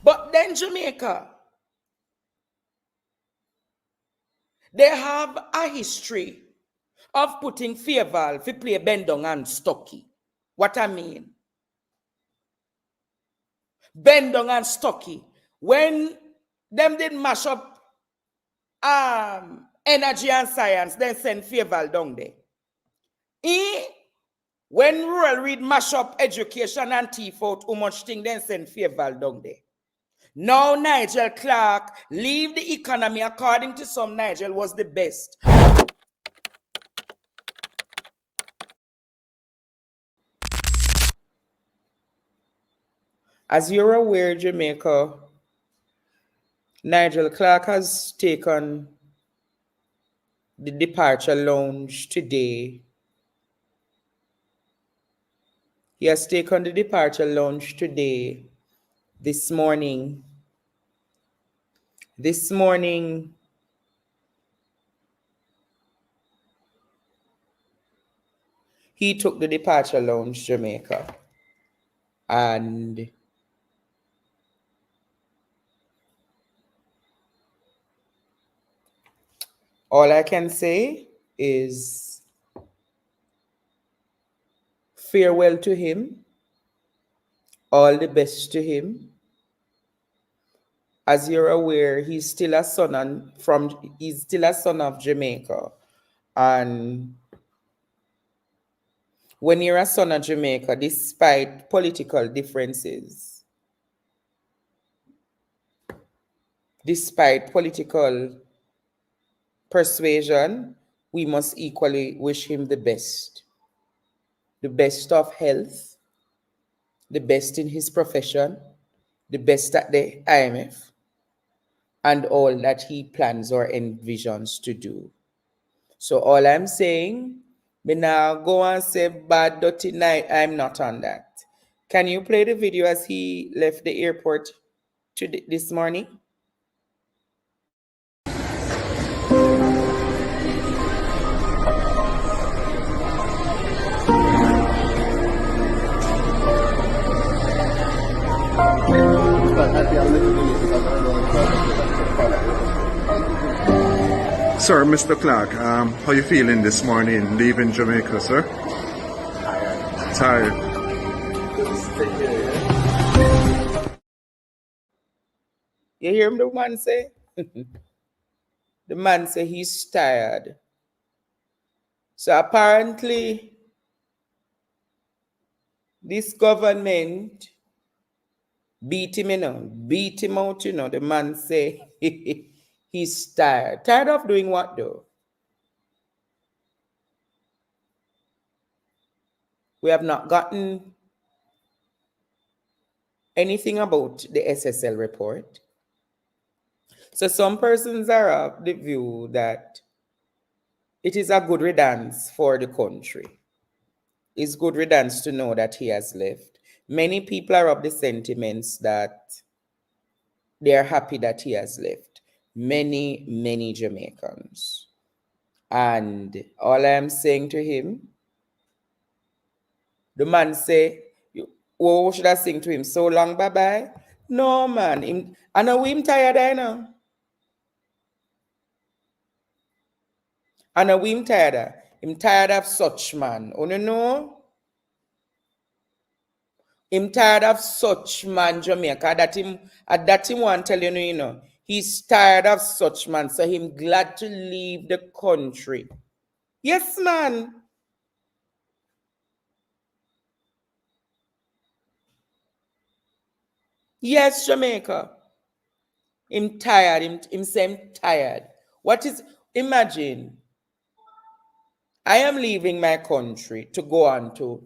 But then Jamaica, they have a history of putting Fayval to play Bendong and Stocky. What I mean? Bendong and Stocky. When them did mash up energy and science, then send Fayval down there. When rural read mash up education and thief out how much thing, then send Fayval down there. Now Nigel Clarke leave the economy, according to some, Nigel was the best. As you're aware, Jamaica, Nigel Clarke has taken the departure lounge today. He has taken the departure lounge today, this morning. This morning, he took the departure lounge, Jamaica. And all I can say is farewell to him. All the best to him. As you're aware, he's still a son of Jamaica. And when you're a son of Jamaica, despite political differences, despite political persuasion, we must equally wish him the best. The best of health, the best in his profession, the best at the IMF, and all that he plans or envisions to do. So all I'm saying, me now go and say bad dirty night. I'm not on that. Can you play the video as he left the airport this morning? Sir, Mr. Clarke, how you feeling this morning leaving Jamaica, sir? Tired. You hear him, the man say? The man say he's tired. So apparently, this government beat him, beat him out, The man say he's tired. Tired of doing what, though? We have not gotten anything about the SSL report. So some persons are of the view that it is a good riddance for the country. It's good riddance to know that he has left. Many people are of the sentiments that they are happy that he has left. Many, many Jamaicans. And all I'm saying to him, the man say, what should I sing to him? So long, bye-bye? No, man. I know him tired, I know. I know him tired. Him tired of such man. You know? Him tired of such man, Jamaica. That him want tell you, he's tired of such man. So him glad to leave the country. Yes, man. Yes, Jamaica. Him tired. Him say him tired. Imagine, I am leaving my country to go on to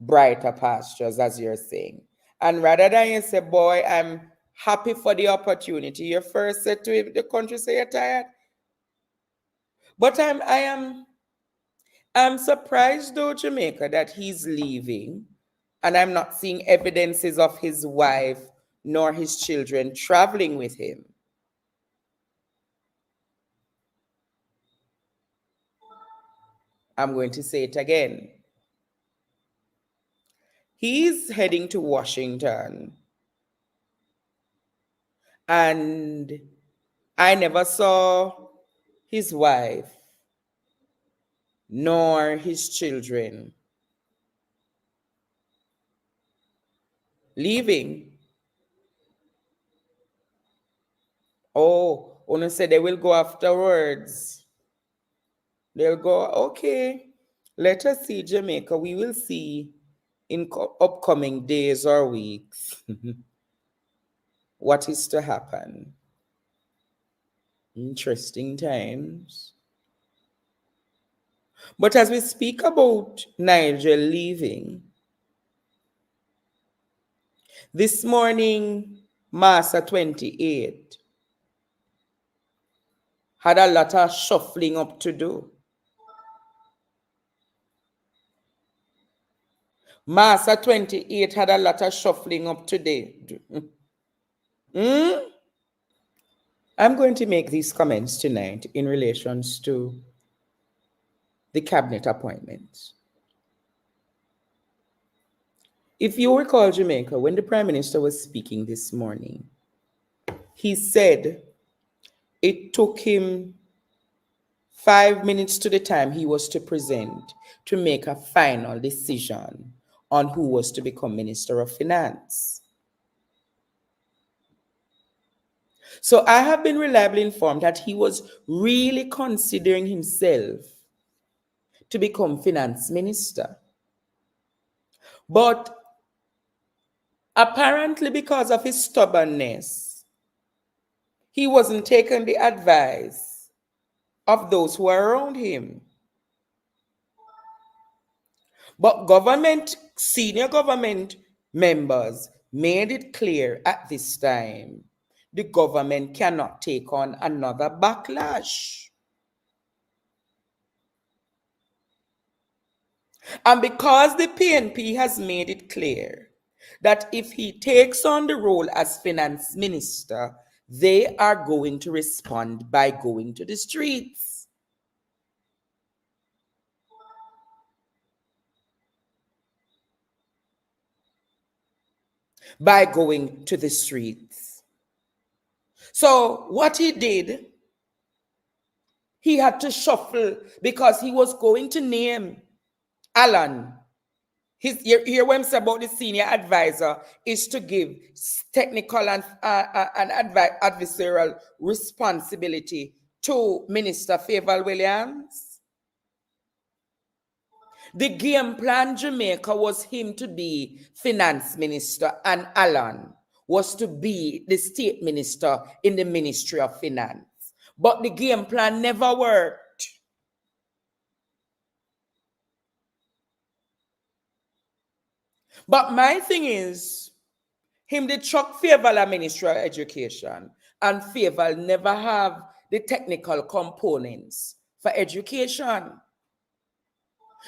brighter pastures, as you're saying. And rather than you say, boy, I'm happy for the opportunity, you first said to the country, say you're tired. But I'm surprised, though, Jamaica, that he's leaving, and I'm not seeing evidences of his wife nor his children traveling with him. I'm going to say it again. He's heading to Washington And I never saw his wife nor his children leaving. Oh, Una said they will go afterwards. They'll go, okay, let us see Jamaica. We will see in upcoming days or weeks what is to happen. Interesting times. But as we speak about Nigel leaving, this morning, Massa 28 had a lot of shuffling up to do. Massa 28 had a lot of shuffling up today. I'm going to make these comments tonight in relations to the cabinet appointments. If you recall, Jamaica, when the Prime Minister was speaking this morning, he said it took him 5 minutes to the time he was to present to make a final decision on who was to become Minister of Finance. So I have been reliably informed that he was really considering himself to become Finance Minister. But apparently, because of his stubbornness, he wasn't taking the advice of those who are around him. But senior government members made it clear at this time the government cannot take on another backlash. And because the PNP has made it clear that if he takes on the role as finance minister, they are going to respond by going to the streets. By going to the streets. So what he did, he had to shuffle because he was going to name Alan. Hear what I'm saying about the senior advisor is to give technical and adversarial responsibility to Minister Fayval Williams. The game plan, Jamaica, was him to be finance minister and Alan was to be the state minister in the Ministry of Finance. But the game plan never worked. But my thing is, him the chuck Fayval a Ministry of Education, and Fayval never have the technical components for education.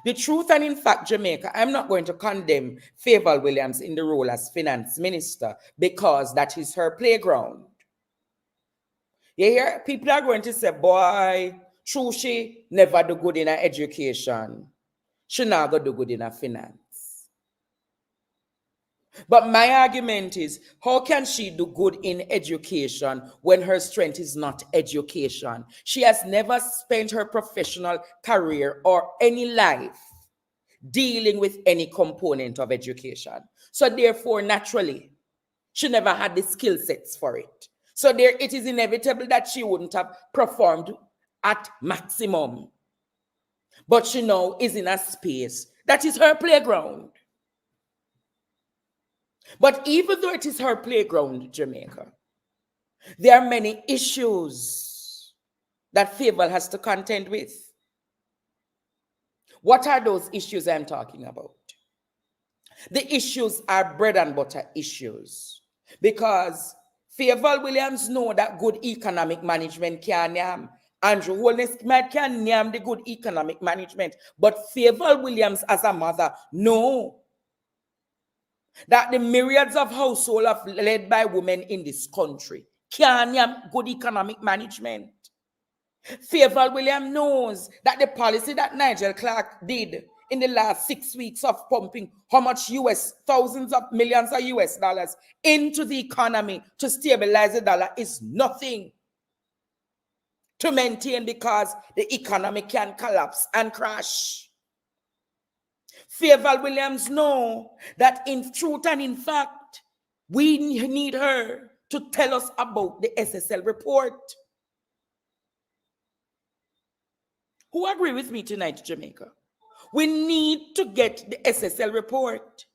The truth and in fact, Jamaica, I'm not going to condemn Fayval Williams in the role as finance minister because that is her playground. You hear? People are going to say, boy, true, she never do good in her education. She not go do good in her finance. But my argument is, how can she do good in education when her strength is not education? She has never spent her professional career or any life dealing with any component of education. So therefore, naturally, she never had the skill sets for it. So there, it is inevitable that she wouldn't have performed at maximum. But she now is in a space that is her playground. But even though it is her playground, Jamaica, there are many issues that Fayval has to contend with. What are those issues I'm talking about? The issues are bread and butter issues. Because Fayval Williams know that good economic management can yam. Andrew Holness can yam the good economic management. But Fayval Williams as a mother know that the myriads of households led by women in this country can have good economic management. Fayval Williams knows that the policy that Nigel Clarke did in the last 6 weeks of pumping how much thousands of millions of US dollars into the economy to stabilize the dollar is nothing to maintain, because the economy can collapse and crash. Fayval Williams know that in truth and in fact, we need her to tell us about the SSL report. Who agree with me tonight, Jamaica? We need to get the SSL report.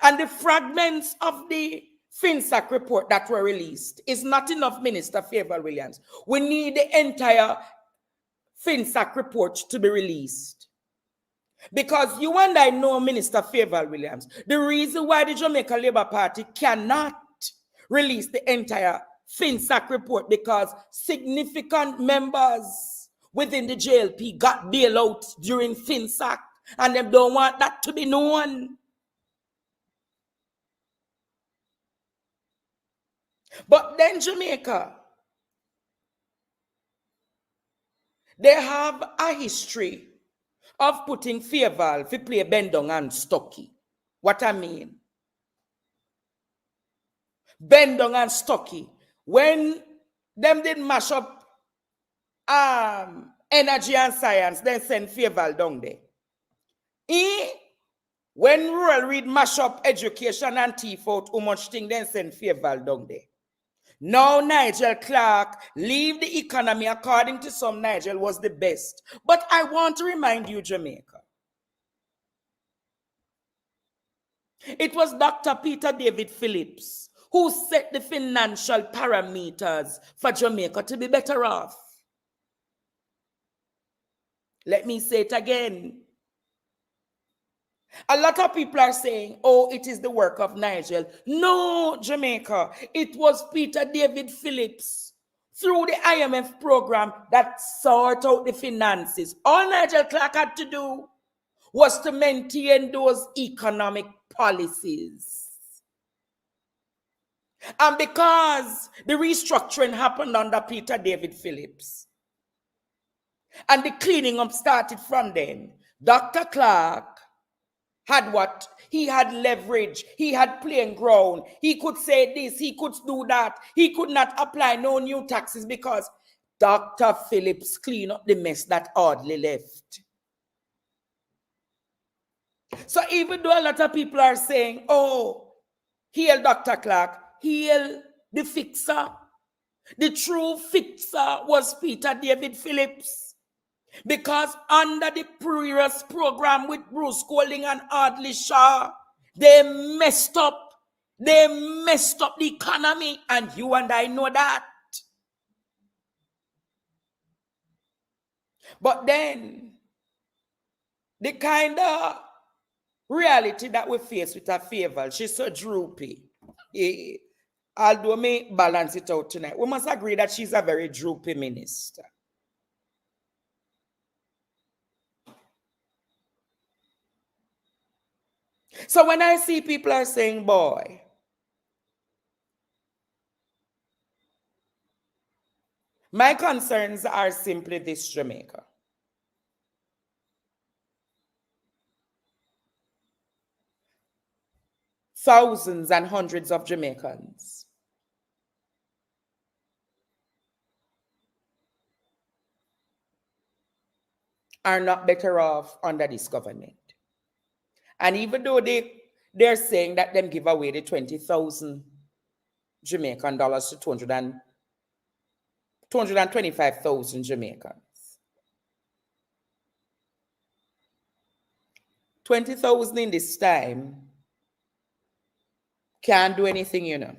And the fragments of the FinSac report that were released is not enough, Minister Fayval Williams. We need the entire FinSac report to be released. Because you and I know, Minister Fayval Williams, the reason why the Jamaica Labour Party cannot release the entire FinSac report, because significant members within the JLP got bailout during FinSac, and they don't want that to be known. But then Jamaica, they have a history of putting Fayval to play Bendong and Stocky. What I mean? Bendong and Stocky, when them did mash up energy and science, then send Fayval down there. When Rural Read mash up education and thief out how much thing, then send Fayval down there. Now Nigel Clarke leave the economy, according to some, Nigel was the best. But I want to remind you, Jamaica, it was Dr. Peter David Phillips who set the financial parameters for Jamaica to be better off. Let me say it again. A lot of people are saying, oh, it is the work of Nigel. No, Jamaica. It was Peter David Phillips through the IMF program that sort out the finances. All Nigel Clarke had to do was to maintain those economic policies. And because the restructuring happened under Peter David Phillips, and the cleaning up started from then, Dr. Clarke had what? He had leverage. He had playing ground. He could say this. He could do that. He could not apply no new taxes because Dr. Phillips cleaned up the mess that Audley left. So even though a lot of people are saying, oh, hail Dr. Clarke, hail the fixer. The true fixer was Peter David Phillips. Because under the previous program with Bruce Golding and Audley Shaw, they messed up. They messed up the economy, and you and I know that. But then, the kind of reality that we face with her Fayval, she's so droopy. Although me balance it out tonight, we must agree that she's a very droopy minister. So when I see people are saying, boy, my concerns are simply this, Jamaica. Thousands and hundreds of Jamaicans are not better off under this government. And even though they're saying that them give away the 20,000 Jamaican dollars to 225,000 Jamaicans. 20,000 in this time can't do anything, you know.